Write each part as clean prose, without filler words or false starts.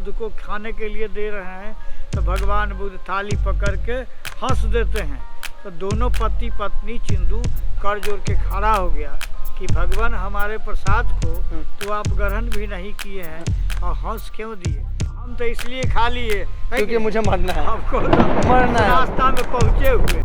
बुद्ध को खाने के लिए दे रहे हैं तो भगवान बुद्ध थाली पकड़ के हंस देते हैं। तो दोनों पति पत्नी चिंदू कर जोड़ के खड़ा हो गया कि भगवान हमारे प्रसाद को तो आप ग्रहण भी नहीं किए हैं और हंस क्यों दिए। हम तो इसलिए खा लिए क्योंकि मुझे मरना है, हमको मरना है। रास्ता में पहुँचे हुए।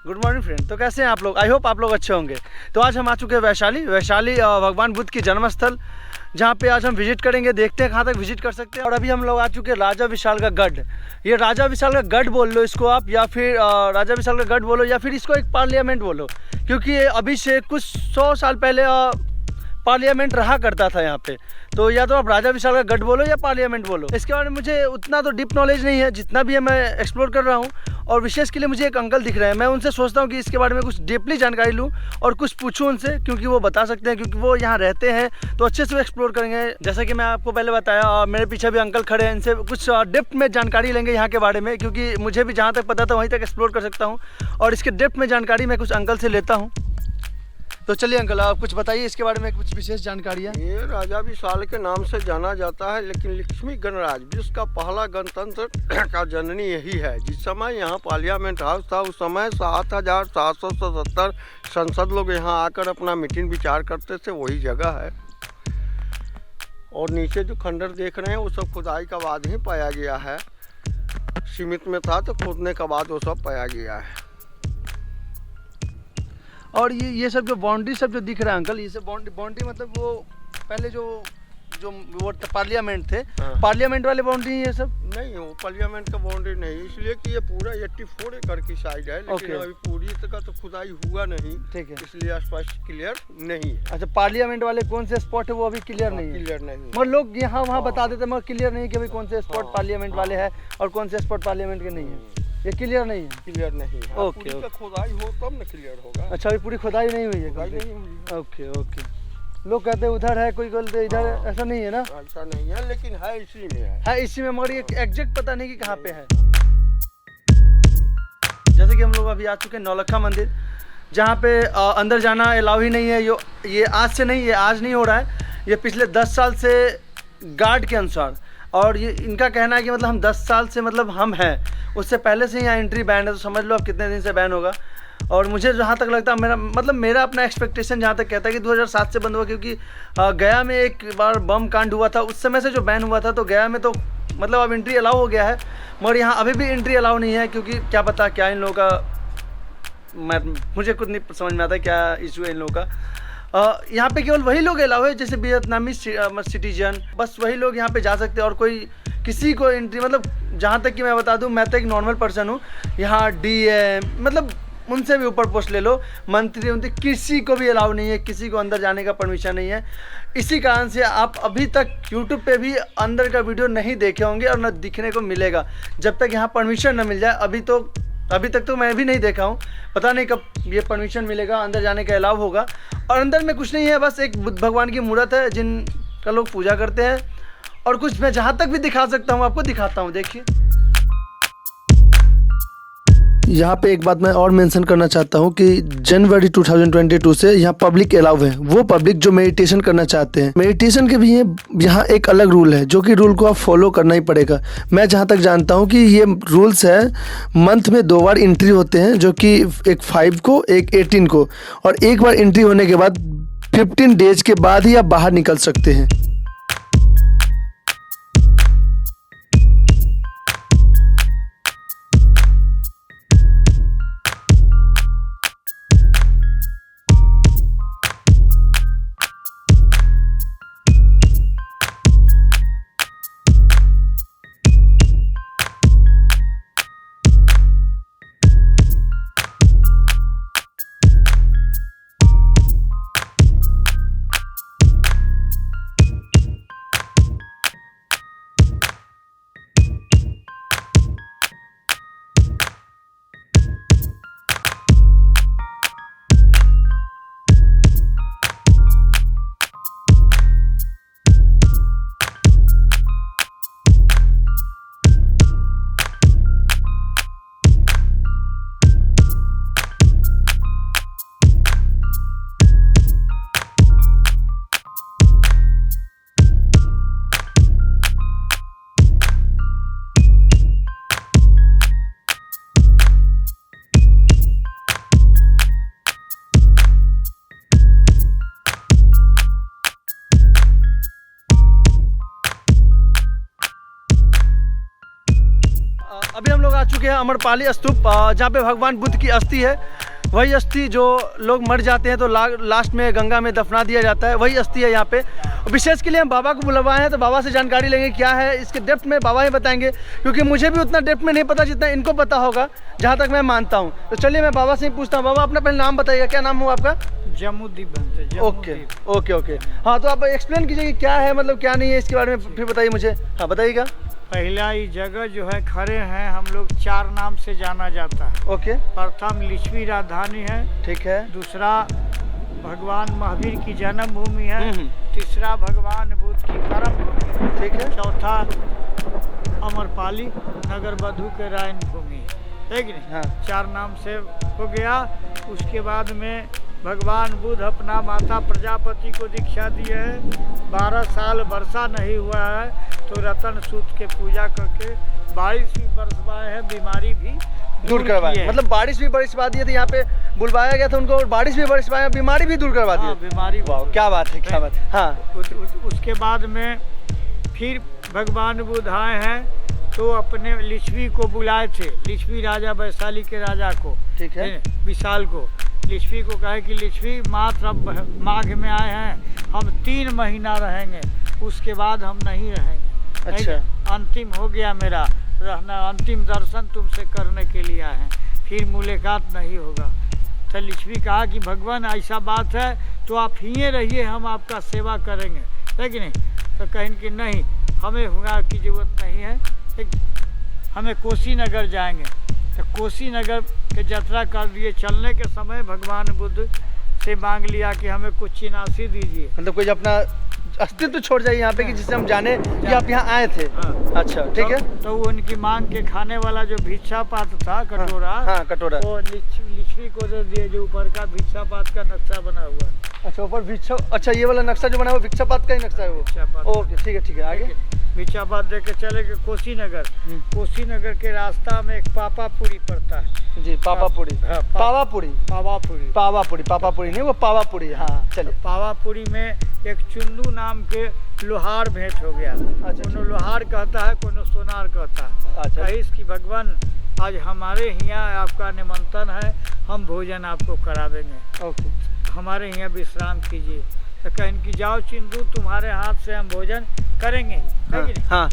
Good morning friend. तो कैसे हैं आप लोग? आई होप आप लोग अच्छे होंगे। तो आज हम आ चुके हैं वैशाली भगवान बुद्ध की जन्मस्थल, जहाँ पे आज हम विजिट करेंगे। देखते हैं कहाँ तक विजिट कर सकते हैं। और अभी हम लोग आ चुके हैं राजा विशाल का गढ़। ये राजा विशाल का गढ़ बोल लो इसको आप, या फिर राजा विशाल का गढ़ बोलो, या फिर इसको एक पार्लियामेंट बोलो, क्योंकि ये अभी से कुछ 100 साल पहले पार्लियामेंट रहा करता था यहाँ पे। तो या तो आप राजा विशाल का गढ़ बोलो या पार्लियामेंट बोलो। इसके बारे में मुझे उतना तो डीप नॉलेज नहीं है, जितना भी है मैं एक्सप्लोर कर रहा हूँ। और विशेष के लिए मुझे एक अंकल दिख रहे हैं, मैं उनसे सोचता हूँ कि इसके बारे में कुछ डीपली जानकारी लूँ और कुछ पूछूँ उनसे, क्योंकि वो बता सकते हैं, क्योंकि वो यहाँ रहते हैं तो अच्छे से एक्सप्लोर करेंगे। जैसा कि मैं आपको पहले बताया, मेरे पीछे भी अंकल खड़े हैं, इनसे कुछ डेप्थ में जानकारी लेंगे यहाँ के बारे में, क्योंकि मुझे भी जहाँ तक पता था वहीं तक एक्सप्लोर कर सकता हूँ। और इसके डेप्थ में जानकारी मैं कुछ अंकल से लेता हूँ। तो चलिए अंकल, आप कुछ बताइए इसके बारे में, कुछ विशेष जानकारी है। ये राजा विशाल के नाम से जाना जाता है, लेकिन लक्ष्मी गणराज विश्व का पहला गणतंत्र का जननी यही है। जिस समय यहाँ पार्लियामेंट हाउस था उस समय 7,777 संसद लोग यहाँ आकर अपना मीटिंग विचार करते थे, वही जगह है। और नीचे जो खंडर देख रहे हैं वो सब खुदाई का बाद ही पाया गया है। सीमित में था तो खोदने के बाद वो सब पाया गया है। और ये सब जो बाउंड्री सब जो दिख रहा है अंकल, ये सब बाउंड्री मतलब वो पहले जो वो पार्लियामेंट थे, हाँ। पार्लियामेंट वाले बाउंड्री ये सब नहीं, वो पार्लियामेंट का बाउंड्री नहीं, इसलिए कि ये पूरा 84 एकड़ की साइड है, लेकिन Okay. अभी पूरी तरह तो खुदाई हुआ नहीं। ठीक है। इसलिए स्पष्ट क्लियर नहीं है। अच्छा, पार्लियामेंट वाले कौन से स्पॉट है वो अभी क्लियर नहीं है। क्लियर नहीं है। मगर लोग यहाँ वहाँ बता देते हैं, मगर क्लियर नहीं कि भाई कौन से स्पॉट पार्लियामेंट वाले हैं और कौन से स्पॉट पार्लियामेंट के नहीं है। ये क्लियर नहीं है। क्लियर नहीं है। Okay, पूरी का okay. खुदाई हो तब न क्लियर होगा। अच्छा, अभी पूरी खुदाई नहीं हुई है। खुदाई नहीं हुई। Okay okay. लोग कहते हैं उधर है, कोई बोलते हैं इधर है, ऐसा नहीं है ना? ऐसा नहीं है, लेकिन है इसी में है इसी में, मगर ये एग्जैक्ट पता नहीं कि कहाँ पे है। जैसे कि हम लोग अभी आ चुके हैं नौलखा मंदिर, जहाँ पे अंदर जाना अलाउ ही नहीं है। ये आज से नहीं, ये आज नहीं हो रहा है, ये पिछले 10 साल से गार्ड के अनुसार। और ये इनका कहना है कि मतलब हम 10 साल से मतलब हम हैं, उससे पहले से यहाँ एंट्री बैन है। तो समझ लो अब कितने दिन से बैन होगा। और मुझे जहाँ तक लगता है, मेरा अपना एक्सपेक्टेशन जहाँ तक कहता है कि 2007 से बंद हुआ, क्योंकि गया में एक बार बम कांड हुआ था, उस समय से जो बैन हुआ था। तो गया में तो मतलब अब एंट्री अलाउ हो गया है, मगर यहाँ अभी भी एंट्री अलाउ नहीं है, क्योंकि क्या पता क्या इन लोगों का, मुझे कुछ नहीं समझ में आता क्या इशू है इन लोगों का। यहाँ पे केवल वही लोग अलाउ है, जैसे वियतनामी सिटीजन, बस वही लोग यहाँ पे जा सकते हैं। और कोई किसी को एंट्री, मतलब जहाँ तक कि मैं बता दूँ, मैं तो एक नॉर्मल पर्सन हूँ। यहाँ DM मतलब उनसे भी ऊपर पोस्ट ले लो, मंत्री उनसे, किसी को भी अलाउ नहीं है, किसी को अंदर जाने का परमिशन नहीं है। इसी कारण से आप अभी तक यूट्यूब पे भी अंदर का वीडियो नहीं देखे होंगे और न दिखने को मिलेगा, जब तक यहाँ परमिशन न मिल जाए। अभी तक तो मैं भी नहीं देखा हूँ, पता नहीं कब ये परमिशन मिलेगा, अंदर जाने का अलाउ होगा। और अंदर में कुछ नहीं है, बस एक बुद्ध भगवान की मूर्त है जिनका लोग पूजा करते हैं। और कुछ मैं जहाँ तक भी दिखा सकता हूँ आपको दिखाता हूँ, देखिए। यहाँ पे एक बात मैं और मेंशन करना चाहता हूँ कि जनवरी 2022 से यहाँ पब्लिक अलाउ है। वो पब्लिक जो मेडिटेशन करना चाहते हैं, मेडिटेशन के भी यहाँ एक अलग रूल है, जो कि रूल को आप फॉलो करना ही पड़ेगा। मैं जहाँ तक जानता हूँ कि ये रूल्स है, मंथ में 2 बार एंट्री होते हैं, जो कि एक 5 को एक 18 को, और एक बार एंट्री होने के बाद 15 डेज के बाद ही आप बाहर निकल सकते हैं। अभी हम लोग आ चुके हैं अमरपाली स्तूप, जहाँ पे भगवान बुद्ध की अस्थि है। वही अस्थि जो लोग मर जाते हैं तो लास्ट में गंगा में दफना दिया जाता है, वही अस्थि है यहाँ पे। विशेष के लिए हम बाबा को बुलवाए हैं, तो बाबा से जानकारी लेंगे क्या है इसके डेप्थ में, बाबा ही बताएंगे, क्योंकि मुझे भी उतना डेप्थ में नहीं पता जितना इनको पता होगा, जहाँ तक मैं मानता हूँ। तो चलिए मैं बाबा से ही पूछता हूँ। बाबा अपना पहले नाम बताइएगा, क्या नाम हुआ आपका? जम्मूदीप। ओके। हाँ, तो आप एक्सप्लेन कीजिए कि क्या है, मतलब क्या नहीं है, इसके बारे में फिर बताइए मुझे। हाँ बताइएगा। पहला ये जगह जो है खड़े हैं हम लोग 4 नाम से जाना जाता है। ओके। प्रथम लिच्छवी राजधानी है, ठीक है। दूसरा भगवान महावीर की जन्म भूमि है। तीसरा भगवान बुद्ध की कर्म भूमि, ठीक है। चौथा अमरपाली नगर बधू के रायन भूमि है कि नहीं? हाँ। 4 नाम से हो गया। उसके बाद में भगवान बुद्ध अपना माता प्रजापति को दीक्षा दिए है। 12 साल वर्षा नहीं हुआ है, तो रतन सूत के पूजा करके बारिश भी बरसवाए है, बीमारी भी दूर करवाए। मतलब बारिश भी बरसवा दिए थे, यहाँ पे बुलवाया गया था उनको, बारिश भी बरसवाया, बीमारी भी दूर करवा दी। बीमारी, क्या बात है, क्या बात है। हाँ। उसके बाद में फिर भगवान बुद्ध आए हैं, तो अपने लिच्छवी को बुलाए थे, लिच्छवी राजा वैशाली के राजा को, ठीक है, विशाल को। लिच्छवी को कहे कि लिच्छवी मात्र अब माघ में आए हैं, हम 3 महीना रहेंगे, उसके बाद हम नहीं रहेंगे। अच्छा। अंतिम हो गया मेरा रहना, अंतिम दर्शन तुमसे करने के लिए आए हैं, फिर मुलाकात नहीं होगा। तो लिच्छवी कहा कि भगवान ऐसा बात है तो आप ही रहिए, हम आपका सेवा करेंगे, है कि नहीं? तो कहें कि नहीं, हमें हुआ की जरूरत नहीं है, हमें कोशीनगर जाएंगे। तो कोशीनगर के यात्रा कर दिए। चलने के समय भगवान बुद्ध से मांग लिया कि हमें कुछ चिनासी दीजिए, मतलब कोई अपना अस्तित्व तो छोड़ जाइए यहाँ पे, कि जिससे हम जाने कि आप यहाँ आए थे। हाँ। अच्छा, ठीक है। तो वो उनकी मांग के खाने वाला जो भिक्षा पात्र था, कटोरा, हाँ, कटोरा, वो लिच्छवी को दे दिए, जो ऊपर का भिक्षा पात्र का नक्शा बना हुआ है। अच्छा, ऊपर भिक्षा, अच्छा ये वाला नक्शा जो बना हुआ भिक्षा पात्र का ही नक्शा है वो। ओके, ठीक है, आगे। भिक्षा पात्र दे के चले गए कोशीनगर। कोशीनगर के रास्ता में एक पावापुरी पड़ता है जी, पावापुरी। हाँ, पावापुरी नहीं, वो पावापुरी। हाँ, चलिए। पावापुरी में एक चुंदू नाम के लोहार भेंट हो गया। अच्छा। कोनो लोहार कहता है, कोनो सोनार कहता है। अच्छा। कहिस कि भगवान आज हमारे यहाँ आपका निमंत्रण है, हम भोजन आपको करा देंगे। ओके। हमारे यहाँ विश्राम कीजिए। तो कहें कि जाओ चिंदू, तुम्हारे हाथ से हम भोजन करेंगे ही। हाँ, है कि नहीं? हाँ।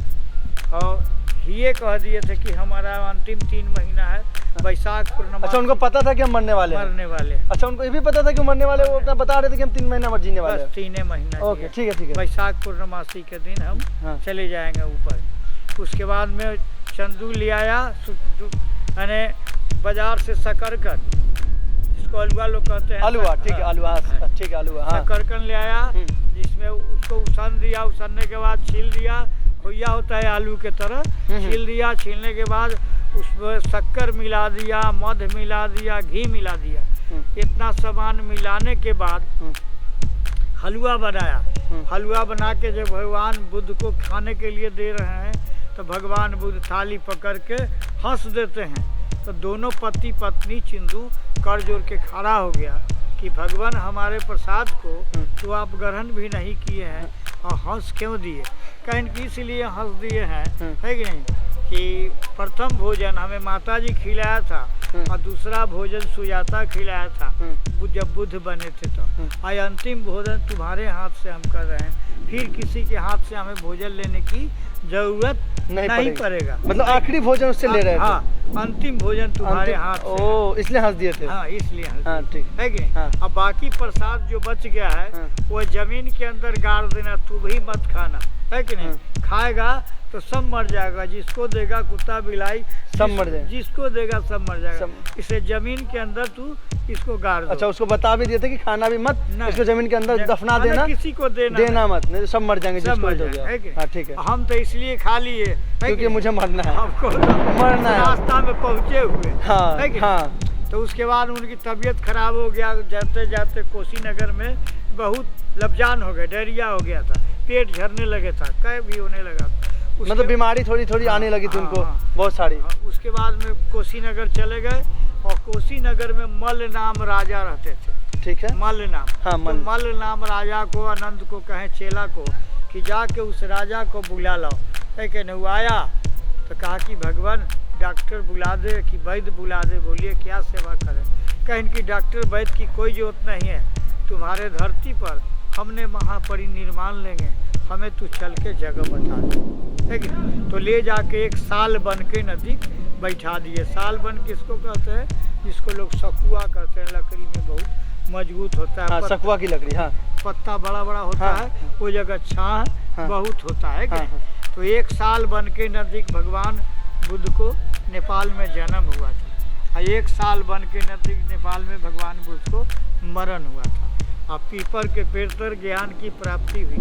और ये कह दिए थे कि हमारा अंतिम 3 महीना है, वैशाख पूर्णिमा। अच्छा, उनको पता था कि हम मरने वाले। अच्छा, उनको ये भी पता था कि मरने वाले, वो अपना बता रहे थे कि हम 3 महीना जीने वाले। 3 महीना। ओके, ठीक है। वैशाख पूर्णमासी के दिन हम चले जाएंगे ऊपर। उसके बाद में चंदू ले आया, यानी बाजार से शकरकंद, जिसको अलुआ लोग कहते हैं। अलुआ, ठीक है, अलुआ, ठीक है, अलुआ। शकरकंद ले आया, जिसमें उसको उसन दिया, उसानने के बाद छील दिया, खोइया होता है आलू के तरह, छील दिया। छीलने के बाद उसमें शक्कर मिला दिया, मध मिला दिया, घी मिला दिया। इतना सामान मिलाने के बाद हलवा बनाया। हलवा बना के जब भगवान बुद्ध को खाने के लिए दे रहे हैं तो भगवान बुद्ध थाली पकड़ के हंस देते हैं। तो दोनों पति पत्नी चिंदू कर जोड़ के खड़ा हो गया कि भगवान हमारे प्रसाद को तो आप ग्रहण भी नहीं किए हैं और हंस क्यों दिए? कहीं कि इसलिए हंस दिए हैं, है कि नहीं, कि प्रथम भोजन हमें माता जी खिलाया था और दूसरा भोजन सुजाता खिलाया था जब बुद्ध बने थे। तो आज अंतिम भोजन तुम्हारे हाथ से हम कर रहे हैं, फिर किसी के हाथ से हमें भोजन लेने की जरूरत नहीं पड़ेगा। मतलब आखिरी भोजन उससे ले रहे थे। हाँ, अंतिम भोजन तुम्हारे हाथ से। ओ, इसलिए हंस दिए थे। हाँ, इसलिए हंस हाँ, ठीक है कि नहीं? हाँ। अब बाकी प्रसाद जो बच गया है वो जमीन के अंदर गाड़ देना, तू भी मत खाना, है कि नहीं? खाएगा तो सब मर जाएगा, जिसको देगा कुत्ता बिलाई सब मर जाएगा, जिसको देगा सब मर जाएगा। इसे जमीन के अंदर तू इसको गाड़ दो। अच्छा, उसको बता भी दिए थे कि खाना भी मत, इसको जमीन के अंदर दफना देना, किसी को देना मत, नहीं तो सब मर जाएंगे, जिसको हो गया। हाँ, ठीक है। हम तो इसलिए खा लिए क्योंकि मुझे मरना है, हमको मरना है, रास्ता में पहुंचे हुए। हाँ, हाँ। तो उसके बाद उनकी तबीयत खराब हो गया। जाते जाते कोशीनगर में बहुत लबजान हो गए, डायरिया हो गया था, पेट झरने लगे था, कै भी होने लगा। मतलब बीमारी थोड़ी थोड़ी आने लगी थी उनको, बहुत सारी। उसके बाद में कोशीनगर चले गए और कोशीनगर में मल्ल नाम राजा रहते थे। ठीक है, मल्ल नाम। हाँ, तो मल्ल नाम राजा को, आनंद को कहे चेला को कि जाके उस राजा को बुला लाओ। लेकिन वो आया तो कहा कि भगवान डॉक्टर बुला दे कि वैद्य बुला दे, बोलिए क्या सेवा करें? कहें कि डॉक्टर वैद्य की कोई जरूरत नहीं है, तुम्हारे धरती पर हमने महापरिनिर्वाण लेंगे, हमें तू चल के जगह बता दे, है कि? तो ले जाके एक साल बन के नज़दीक बैठा दिए। साल बन किसको कहते हैं? जिसको लोग सकुआ कहते हैं, लकड़ी में बहुत मजबूत होता है। हाँ, सकुआ की लकड़ी। हाँ, पत्ता बड़ा बड़ा होता है, वो जगह छाह बहुत होता है। तो एक साल बन के नज़दीक भगवान बुद्ध को नेपाल में जन्म हुआ था और एक साल बन के नज़दीक नेपाल में भगवान बुद्ध को मरण हुआ था। और पीपर के पेड़ पर ज्ञान की प्राप्ति हुई थी,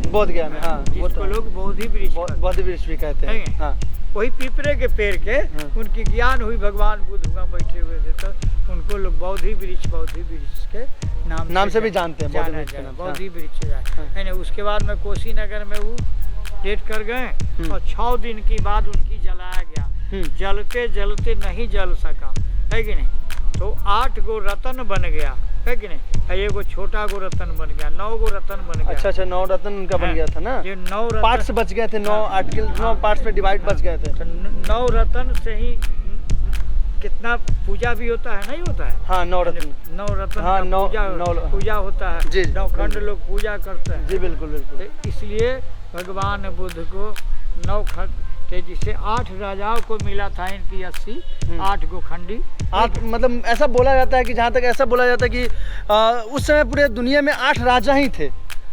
बोध ज्ञान में। हाँ, जिसको लोग बोधि वृक्ष भी कहते हैं। हाँ, वही पीपरे के पेड़ के उनकी ज्ञान हुई। भगवान बुद्ध वहाँ बैठे हुए थे तो उनको लोग बोधि वृक्ष के नाम से भी जानते हैं। बोधि वृक्ष है। उसके बाद में कोशीनगर में वो डेट कर गए और 6 दिन के बाद उनकी जलाया गया। जलते जलते नहीं जल सका, है कि नहीं? तो 8 गो रतन बन गया, है कि नहीं? एगो छोटा गो रतन बन गया, 9 गो रतन बन गया। अच्छा, 9 रतन उनका बन गया था ना। ये 9 पार्ट्स बच गए थे, 9 पार्ट्स में डिवाइड बच गए थे। तो 9 रतन से ही कितना पूजा भी होता है, नहीं होता है? हाँ, 9 रतन। 9 रतन। हाँ, 9 पूजा होता है जी। 9 खंड लोग पूजा करते हैं जी, बिल्कुल बिल्कुल। इसलिए भगवान बुद्ध को 9 खंड थे, जिसे 8 राजाओं को मिला था इनकी 80, 8 गो खंडी। 8 मतलब ऐसा बोला जाता है कि जहाँ तक ऐसा बोला जाता है कि उस समय पूरे दुनिया में 8 राजा ही थे,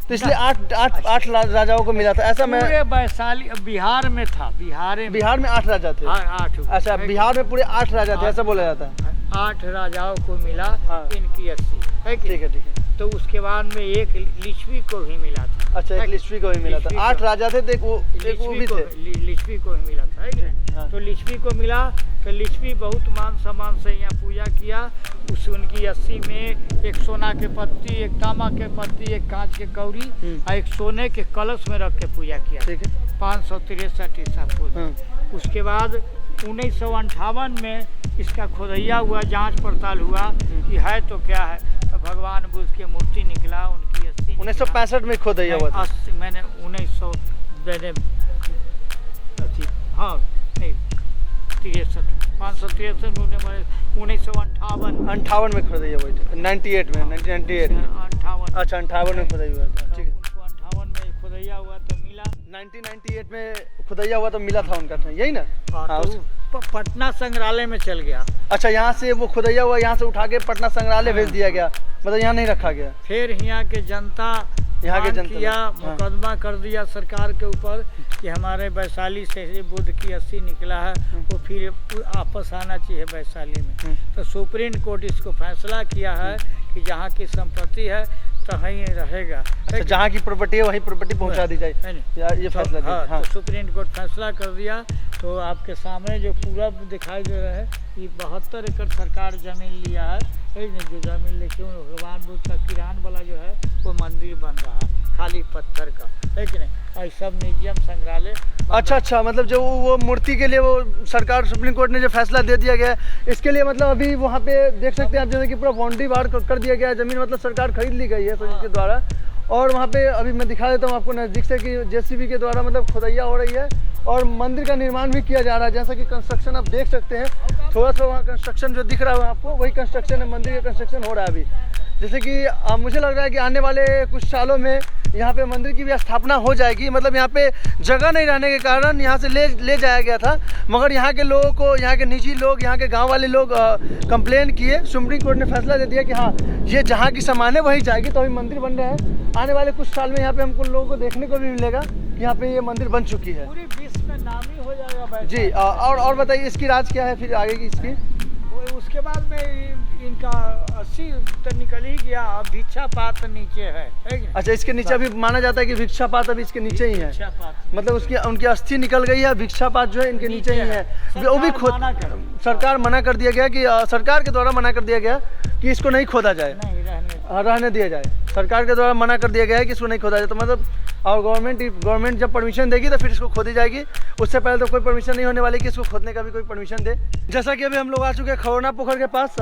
तो इसलिए 8 राजाओं को मिला था। ऐसा मैं पूरे वैशाली बिहार में था, बिहार में 8 राजा थे। 8। अच्छा, बिहार में पूरे 8 राजा थे, ऐसा बोला जाता है। 8 राजाओं को मिला इनकी 80, है कि? ठीक है। तो उसके बाद में एक लिच्छवी को भी मिला था। अच्छा, एक लिच्छवी को भी मिला था। 8 राजा थे, एक वो भी थे। लिच्छवी को भी मिला था, है कि नहीं? तो लिच्छवी को मिला तो लिच्छवी बहुत मान सम्मान से यहाँ पूजा किया। उनकी 80 में एक सोना के पत्ती, एक तांबा के पत्ती, एक कांच के कौड़ी और एक सोने के कलश में रख के पूजा किया। ठीक है। 563 ईसा पूर्व। उसके बाद 1958 में इसका खोदैया हुआ, जांच पड़ताल हुआ कि है तो क्या है, तो भगवान बुद्ध की मूर्ति निकला। उनकी 80 1965 में खोदैया हुआ था। मैंने 563 1958 में खोदैया हुआ था। 1998 में 1998। अच्छा, 58 में खोदैया हुआ था। ठीक है। 58 में खोदैया हुआ तो मिला। 1998 में खुदैया हुआ तो मिला था उनका, यही ना? हाँ, तो पटना संग्रहालय में चल गया। अच्छा, यहाँ से वो खुदैया हुआ यहाँ से उठा के पटना संग्रहालय भेज दिया गया, मतलब यहाँ नहीं रखा गया। फिर यहाँ के जनता किया, मुकदमा कर दिया सरकार के ऊपर कि हमारे वैशाली से बुद्ध की 80 निकला है, वो फिर वापस आना चाहिए वैशाली में। तो सुप्रीम कोर्ट इसको फैसला किया है कि जहाँ की संपत्ति है तो वहीं रहेगा। अच्छा, जहाँ की प्रॉपर्टी है वहीं प्रॉपर्टी पहुँचा दी जाए, है नहीं? ये फैसला दिया। हाँ, हाँ। तो सुप्रीम कोर्ट फैसला कर दिया। तो आपके सामने जो पूरा दिखाई दे रहा है, ये 72 एकड़ सरकार जमीन लिया है। जो जमीन लेके भगवान बुद्ध का किरान वाला जो है वो मंदिर बन रहा है खाली पत्थर का, है कि नहीं? और सब म्यूजियम संग्रहालय। अच्छा, मतलब जो वो मूर्ति के लिए वो सरकार सुप्रीम कोर्ट ने जो फैसला दे दिया गया है, इसके लिए मतलब अभी वहाँ पे देख सकते हैं आप, जैसे कि पूरा बाउंड्री बार कर दिया गया है, ज़मीन मतलब सरकार खरीद ली गई है के द्वारा। और वहाँ पे अभी मैं दिखा देता हूँ आपको नज़दीक से कि जेसीबी के द्वारा मतलब खुदैया हो रही है और मंदिर का निर्माण भी किया जा रहा है। जैसा कि कंस्ट्रक्शन आप देख सकते हैं, थोड़ा सा वहाँ कंस्ट्रक्शन जो दिख रहा है आपको, वही कंस्ट्रक्शन है, मंदिर का कंस्ट्रक्शन हो रहा है अभी। जैसे कि मुझे लग रहा है कि आने वाले कुछ सालों में यहाँ पे मंदिर की भी स्थापना हो जाएगी। मतलब यहाँ पे जगह नहीं रहने के कारण यहाँ से ले जाया गया था, मगर यहाँ के लोगों को, यहाँ के निजी लोग, यहाँ के गांव वाले लोग कंप्लेन किए। सुप्रीम कोर्ट ने फैसला दे दिया कि हाँ, ये जहाँ की सामान है वहीं जाएगी। तो अभी मंदिर बन रहे हैं, आने वाले कुछ साल में यहाँ पे हमको लोगों को देखने को भी मिलेगा कि यहाँ पे ये मंदिर बन चुकी है। पूरी विश्व में नामी हो जाएगा जी। और बताइए इसकी राज क्या है फिर आगे की इसकी? उसके बाद में इनका 80 तो निकल ही गया, भिक्षा पात्र नीचे है कि नहीं? अच्छा, इसके नीचे अभी माना जाता है कि भिक्षा पात्र अभी इसके नीचे ही है, भिक्षा पात्र मतलब उसकी उनकी अस्थि निकल गई है, भिक्षा पात्र जो है इनके नीचे ही है। वो भी सरकार मना कर दिया गया कि सरकार के द्वारा मना कर दिया गया कि इसको नहीं खोदा जाए, नहीं रहने दिया जाए। सरकार के द्वारा मना कर दिया गया है कि इसको नहीं खोदा जाए। तो मतलब और गवर्नमेंट जब परमिशन देगी तो फिर इसको खोदी जाएगी, उससे पहले तो कोई परमिशन नहीं होने वाली कि इसको खोदने का भी कोई परमिशन दे। जैसा कि अभी हम लोग आ चुके हैं खरोना पोखर के पास,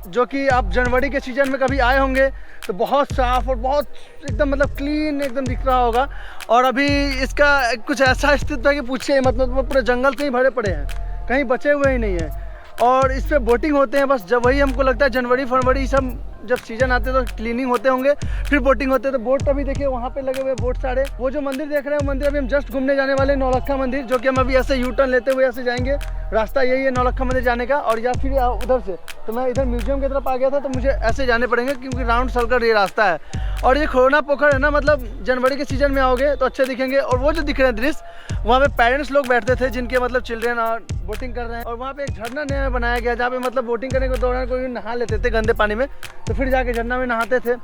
जो कि आप जनवरी के सीजन में कभी आए होंगे तो बहुत साफ और बहुत एकदम मतलब क्लीन एकदम दिख रहा होगा। और अभी इसका कुछ ऐसा स्थिति है कि पूछिए, मतलब वो पूरे जंगल से ही भरे पड़े हैं, कहीं बचे हुए ही नहीं है। और इस पर बोटिंग होते हैं बस, जब वही हमको लगता है जनवरी फरवरी सब जब सीजन आते हैं तो क्लीनिंग होते होंगे, फिर बोटिंग होते हैं। तो बोट अभी देखिए वहाँ पे लगे हुए बोट सारे। वो जो मंदिर देख रहे हैं, मंदिर अभी हम जस्ट घूमने जाने वाले नौलखा मंदिर, जो कि हम अभी ऐसे यू टर्न लेते हुए ऐसे जाएंगे। रास्ता यही है नौलखा मंदिर जाने का, और या फिर उधर से। तो मैं इधर म्यूजियम की तरफ आ गया था, तो मुझे ऐसे जाने पड़ेंगे क्योंकि राउंड सर्कल ये रास्ता है। और ये खरोना पोखर है ना, मतलब जनवरी के सीजन में आओगे तो अच्छे दिखेंगे। और वो जो दिख रहे हैं दृश्य, वहाँ पे पेरेंट्स लोग बैठते थे जिनके मतलब चिल्ड्रेन और बोटिंग कर रहे हैं। और वहाँ पे एक झरना नया बनाया गया जहाँ पे मतलब बोटिंग करने के दौरान कोई नहा लेते थे गंदे पानी में, तो फिर जाके झरना में नहाते थे।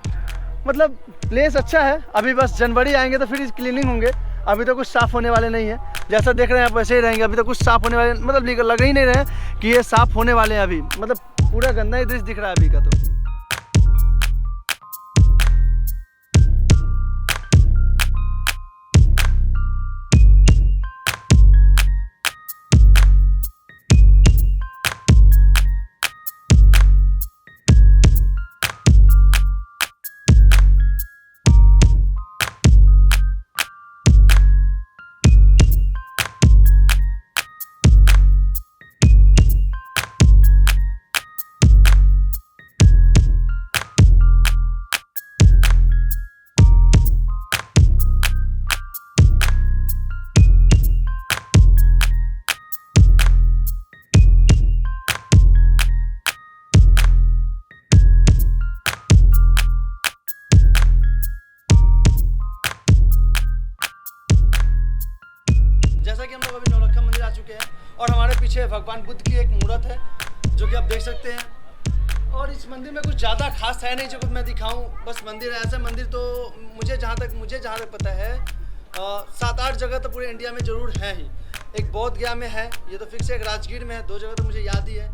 मतलब प्लेस अच्छा है। अभी बस जनवरी आएंगे तो फिर क्लीनिंग होंगे, अभी तो कुछ साफ़ होने वाले नहीं है। जैसा देख रहे हैं आप वैसे ही रहेंगे, अभी तो कुछ साफ़ होने वाले मतलब लग ही नहीं रहे कि ये साफ़ होने वाले हैं अभी। मतलब पूरा गंदा ही दृश्य दिख रहा है अभी का। तो जैसा कि हम लोग अभी नौलखा मंदिर आ चुके हैं और हमारे पीछे भगवान बुद्ध की एक मूर्त है जो कि आप देख सकते हैं। और इस मंदिर में कुछ ज़्यादा खास है नहीं जो कुछ मैं दिखाऊं, बस मंदिर है। ऐसा मंदिर तो मुझे जहाँ तक पता है 7-8 जगह तो पूरे इंडिया में ज़रूर है ही। एक बौद्ध गया में है, ये तो फिक्स है, एक राजगीर में है, 2 जगह तो मुझे याद ही है।